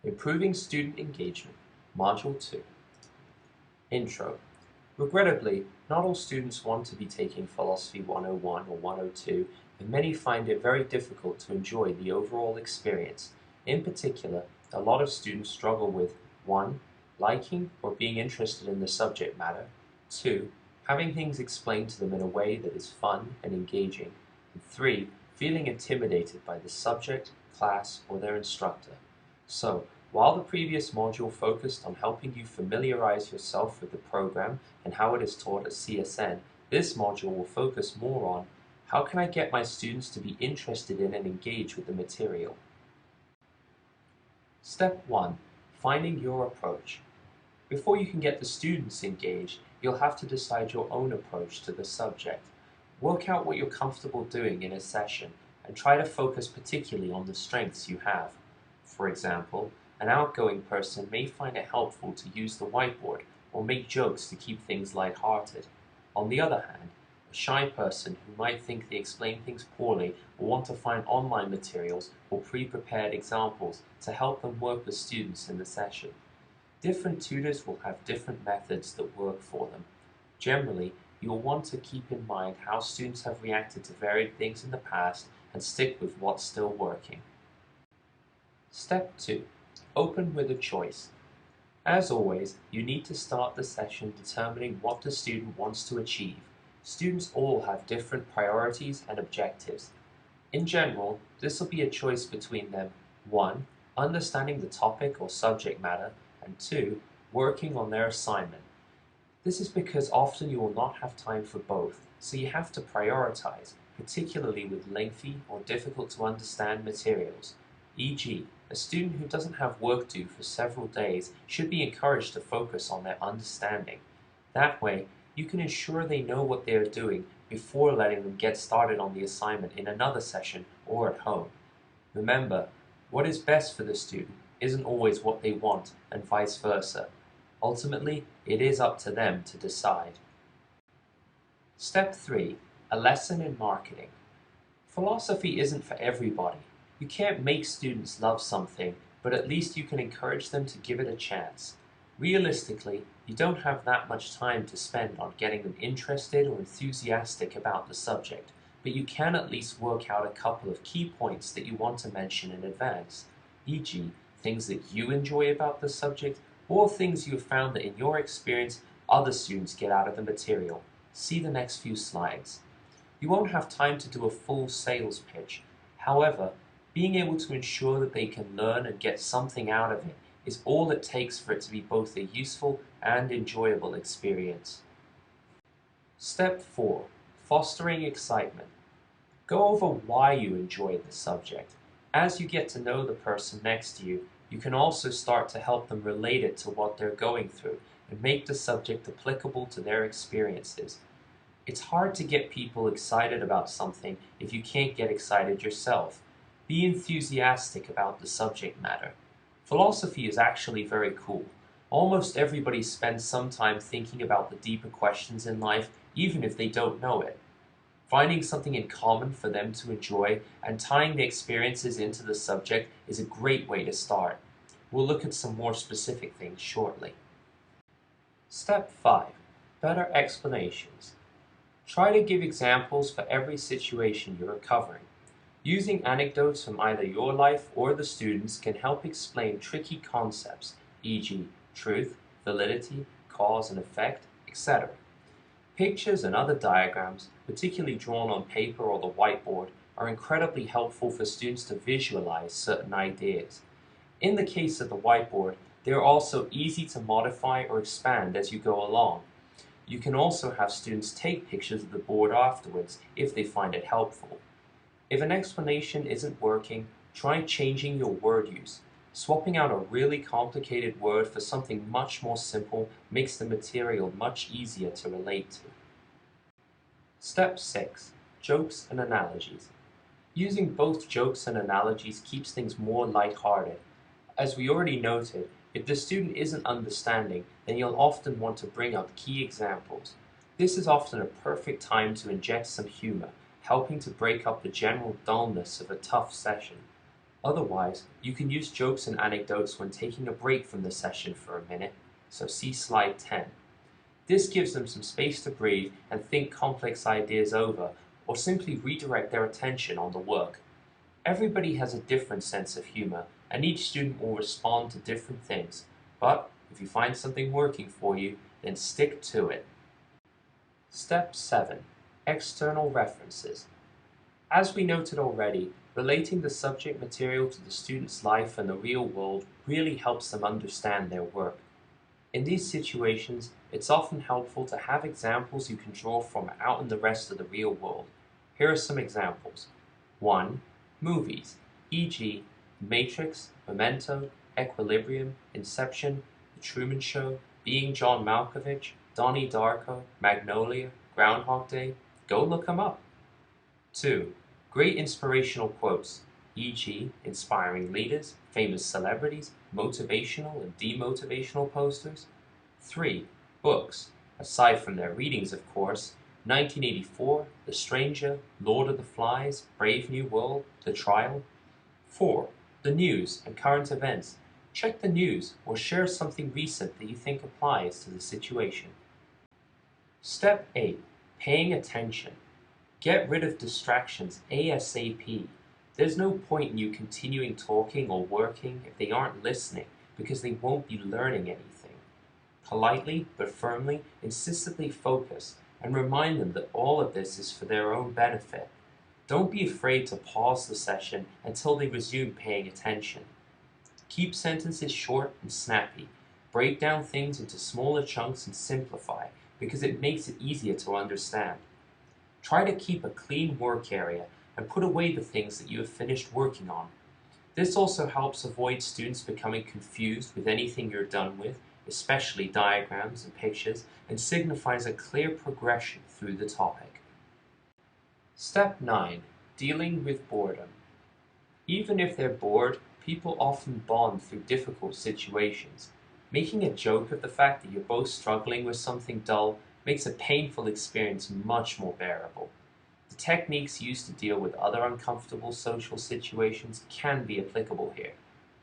Improving Student Engagement, Module 2. Intro. Regrettably, not all students want to be taking Philosophy 101 or 102, and many find it very difficult to enjoy the overall experience. In particular, a lot of students struggle with 1. Liking or being interested in the subject matter, 2. Having things explained to them in a way that is fun and engaging, and 3. Feeling intimidated by the subject, class, or their instructor. So, while the previous module focused on helping you familiarize yourself with the program and how it is taught at CSN, this module will focus more on how can I get my students to be interested in and engage with the material. Step 1. Finding your approach. Before you can get the students engaged, you'll have to decide your own approach to the subject. Work out what you're comfortable doing in a session and try to focus particularly on the strengths you have. For example, an outgoing person may find it helpful to use the whiteboard or make jokes to keep things lighthearted. On the other hand, a shy person who might think they explain things poorly will want to find online materials or pre-prepared examples to help them work with students in the session. Different tutors will have different methods that work for them. Generally, you'll want to keep in mind how students have reacted to varied things in the past and stick with what's still working. Step 2. Open with a choice. As always, you need to start the session determining what the student wants to achieve. Students all have different priorities and objectives. In general, this will be a choice between them 1. Understanding the topic or subject matter, and 2. Working on their assignment. This is because often you will not have time for both, so you have to prioritize, particularly with lengthy or difficult to understand materials. E.g., a student who doesn't have work due for several days should be encouraged to focus on their understanding. That way, you can ensure they know what they are doing before letting them get started on the assignment in another session or at home. Remember, what is best for the student isn't always what they want, and vice versa. Ultimately, it is up to them to decide. Step 3. A lesson in marketing. Philosophy isn't for everybody. You can't make students love something, but at least you can encourage them to give it a chance. Realistically, you don't have that much time to spend on getting them interested or enthusiastic about the subject, but you can at least work out a couple of key points that you want to mention in advance, e.g., things that you enjoy about the subject, or things you have found that in your experience other students get out of the material. See the next few slides. You won't have time to do a full sales pitch. However, being able to ensure that they can learn and get something out of it is all it takes for it to be both a useful and enjoyable experience. Step 4. Fostering excitement. Go over why you enjoy the subject. As you get to know the person next to you, you can also start to help them relate it to what they're going through and make the subject applicable to their experiences. It's hard to get people excited about something if you can't get excited yourself. Be enthusiastic about the subject matter. Philosophy is actually very cool. Almost everybody spends some time thinking about the deeper questions in life, even if they don't know it. Finding something in common for them to enjoy and tying the experiences into the subject is a great way to start. We'll look at some more specific things shortly. Step 5. Better explanations. Try to give examples for every situation you're covering. Using anecdotes from either your life or the students can help explain tricky concepts, e.g., truth, validity, cause and effect, etc. Pictures and other diagrams, particularly drawn on paper or the whiteboard, are incredibly helpful for students to visualize certain ideas. In the case of the whiteboard, they are also easy to modify or expand as you go along. You can also have students take pictures of the board afterwards if they find it helpful. If an explanation isn't working, try changing your word use. Swapping out a really complicated word for something much more simple makes the material much easier to relate to. Step 6. Jokes and analogies. Using both jokes and analogies keeps things more lighthearted. As we already noted, if the student isn't understanding, then you'll often want to bring up key examples. This is often a perfect time to inject some humor, helping to break up the general dullness of a tough session. Otherwise, you can use jokes and anecdotes when taking a break from the session for a minute, so see slide 10. This gives them some space to breathe and think complex ideas over, or simply redirect their attention on the work. Everybody has a different sense of humor, and each student will respond to different things, but if you find something working for you, then stick to it. Step 7. External references. As we noted already, relating the subject material to the student's life and the real world really helps them understand their work. In these situations, it's often helpful to have examples you can draw from out in the rest of the real world. Here are some examples. 1. Movies, e.g., Matrix, Memento, Equilibrium, Inception, The Truman Show, Being John Malkovich, Donnie Darko, Magnolia, Groundhog Day. Go look them up. 2. Great inspirational quotes, e.g., inspiring leaders, famous celebrities, motivational and demotivational posters. 3. Books, aside from their readings of course, 1984, The Stranger, Lord of the Flies, Brave New World, The Trial. 4. The news and current events. Check the news or share something recent that you think applies to the situation. Step 8. Paying attention. Get rid of distractions ASAP. There's no point in you continuing talking or working if they aren't listening, because they won't be learning anything. Politely but firmly insist that they focus and remind them that all of this is for their own benefit. Don't be afraid to pause the session until they resume paying attention. Keep sentences short and snappy. Break down things into smaller chunks and simplify, because it makes it easier to understand. Try to keep a clean work area and put away the things that you have finished working on. This also helps avoid students becoming confused with anything you're done with, especially diagrams and pictures, and signifies a clear progression through the topic. Step 9. Dealing with boredom. Even if they're bored, people often bond through difficult situations. Making a joke of the fact that you're both struggling with something dull makes a painful experience much more bearable. The techniques used to deal with other uncomfortable social situations can be applicable here.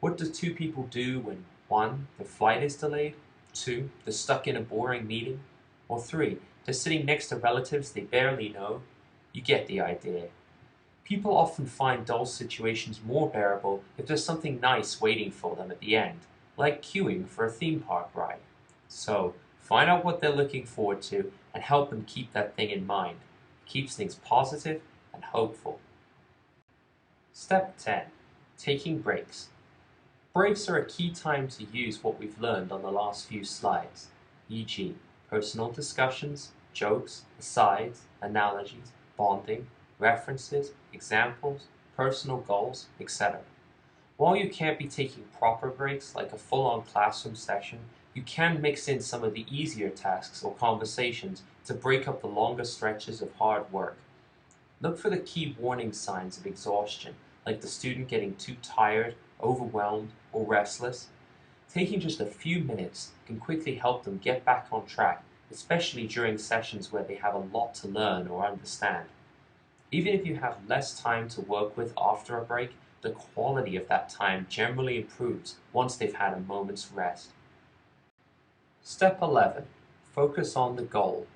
What do two people do when 1. Their flight is delayed, 2. They're stuck in a boring meeting, or 3. They're sitting next to relatives they barely know? You get the idea. People often find dull situations more bearable if there's something nice waiting for them at the end, like queuing for a theme park ride. So, find out what they're looking forward to and help them keep that thing in mind. It keeps things positive and hopeful. Step 10. Taking breaks. Breaks are a key time to use what we've learned on the last few slides, e.g., personal discussions, jokes, asides, analogies, bonding, references, examples, personal goals, etc. While you can't be taking proper breaks like a full-on classroom session, you can mix in some of the easier tasks or conversations to break up the longer stretches of hard work. Look for the key warning signs of exhaustion, like the student getting too tired, overwhelmed, or restless. Taking just a few minutes can quickly help them get back on track, especially during sessions where they have a lot to learn or understand. Even if you have less time to work with after a break, the quality of that time generally improves once they've had a moment's rest. Step 11. Focus on the goal.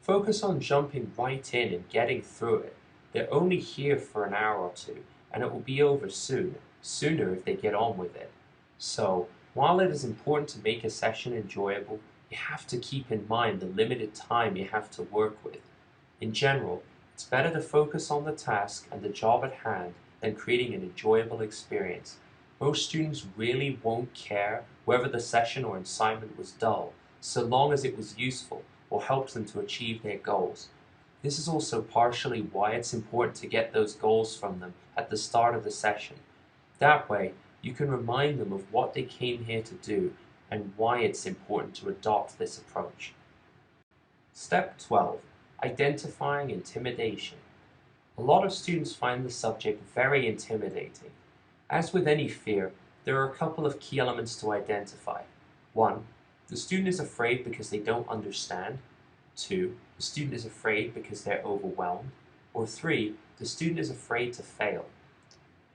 Focus on jumping right in and getting through it. They're only here for an hour or two, and it will be over soon, sooner if they get on with it. So, while it is important to make a session enjoyable, you have to keep in mind the limited time you have to work with. In general, it's better to focus on the task and the job at hand than creating an enjoyable experience. Most students really won't care whether the session or assignment was dull, so long as it was useful or helped them to achieve their goals. This is also partially why it's important to get those goals from them at the start of the session. That way, you can remind them of what they came here to do and why it's important to adopt this approach. Step 12. Identifying intimidation. A lot of students find the subject very intimidating. As with any fear, there are a couple of key elements to identify. 1. The student is afraid because they don't understand. 2. The student is afraid because they're overwhelmed. Or 3. The student is afraid to fail.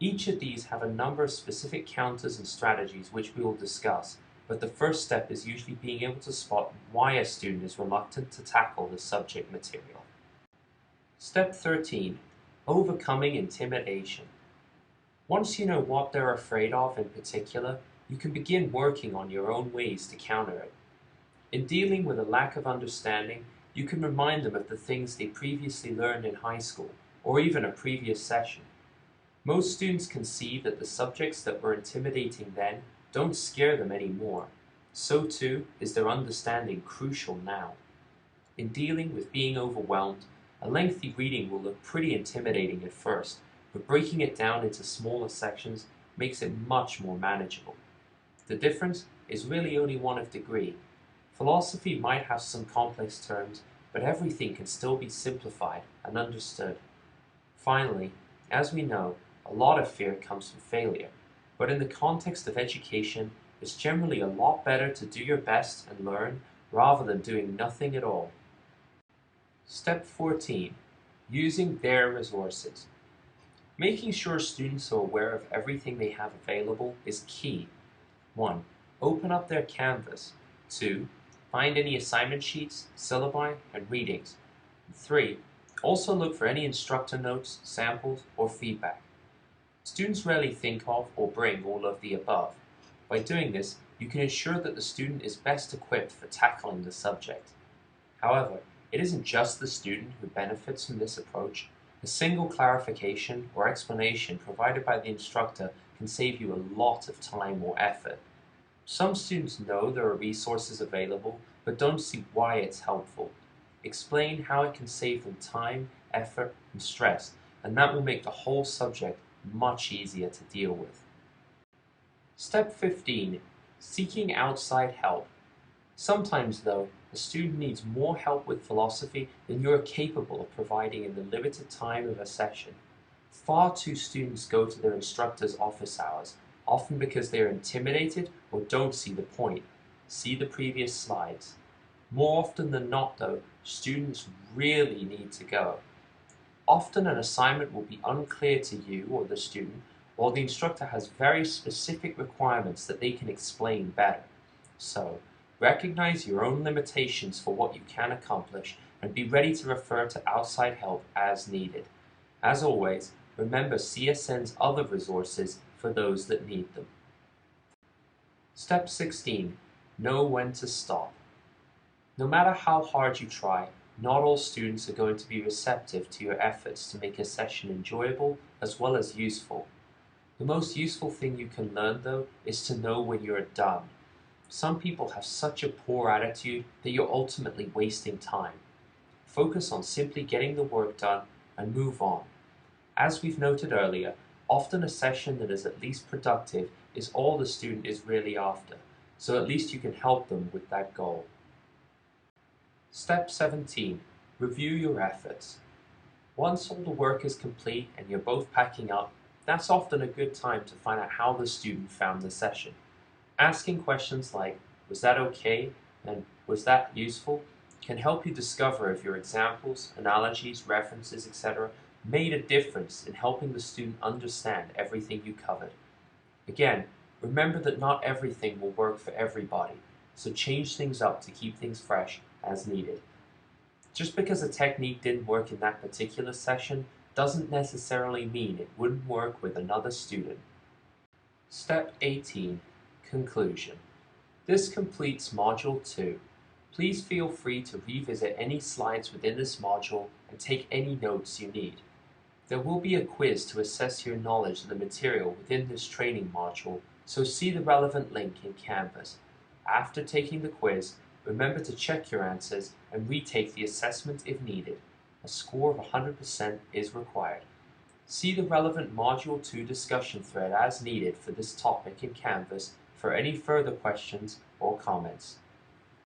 Each of these have a number of specific counters and strategies which we will discuss, but the first step is usually being able to spot why a student is reluctant to tackle the subject material. Step 13. Overcoming intimidation. Once you know what they're afraid of in particular, you can begin working on your own ways to counter it. In dealing with a lack of understanding, you can remind them of the things they previously learned in high school, or even a previous session. Most students can see that the subjects that were intimidating then don't scare them anymore. So too is their understanding crucial now. In dealing with being overwhelmed, a lengthy reading will look pretty intimidating at first, but breaking it down into smaller sections makes it much more manageable. The difference is really only one of degree. Philosophy might have some complex terms, but everything can still be simplified and understood. Finally, as we know, a lot of fear comes from failure, but in the context of education, it's generally a lot better to do your best and learn rather than doing nothing at all. Step 14. Using their resources. Making sure students are aware of everything they have available is key. 1. Open up their Canvas. 2. Find any assignment sheets, syllabi, and readings. 3. Also look for any instructor notes, samples, or feedback. Students rarely think of or bring all of the above. By doing this, you can ensure that the student is best equipped for tackling the subject. However, it isn't just the student who benefits from this approach. A single clarification or explanation provided by the instructor can save you a lot of time or effort. Some students know there are resources available, but don't see why it's helpful. Explain how it can save them time, effort, and stress, and that will make the whole subject much easier to deal with. Step 15. Seeking outside help. Sometimes, though, a student needs more help with philosophy than you are capable of providing in the limited time of a session. Far too students go to their instructor's office hours, often because they are intimidated or don't see the point. See the previous slides. More often than not, though, students really need to go. Often an assignment will be unclear to you or the student, while the instructor has very specific requirements that they can explain better. So, recognize your own limitations for what you can accomplish and be ready to refer to outside help as needed. As always, remember CSN's other resources for those that need them. Step 16. Know when to stop. No matter how hard you try, not all students are going to be receptive to your efforts to make a session enjoyable as well as useful. The most useful thing you can learn, though, is to know when you're done. Some people have such a poor attitude that you're ultimately wasting time. Focus on simply getting the work done and move on. As we've noted earlier, often a session that is at least productive is all the student is really after, so at least you can help them with that goal. Step 17. Review your efforts. Once all the work is complete and you're both packing up, that's often a good time to find out how the student found the session. Asking questions like, was that okay? And was that useful? Can help you discover if your examples, analogies, references, etc. made a difference in helping the student understand everything you covered. Again, remember that not everything will work for everybody, so change things up to keep things fresh as needed. Just because a technique didn't work in that particular session doesn't necessarily mean it wouldn't work with another student. Step 18. Conclusion. This completes Module 2. Please feel free to revisit any slides within this module and take any notes you need. There will be a quiz to assess your knowledge of the material within this training module, so see the relevant link in Canvas. After taking the quiz, remember to check your answers and retake the assessment if needed. A score of 100% is required. See the relevant Module 2 discussion thread as needed for this topic in Canvas for any further questions or comments.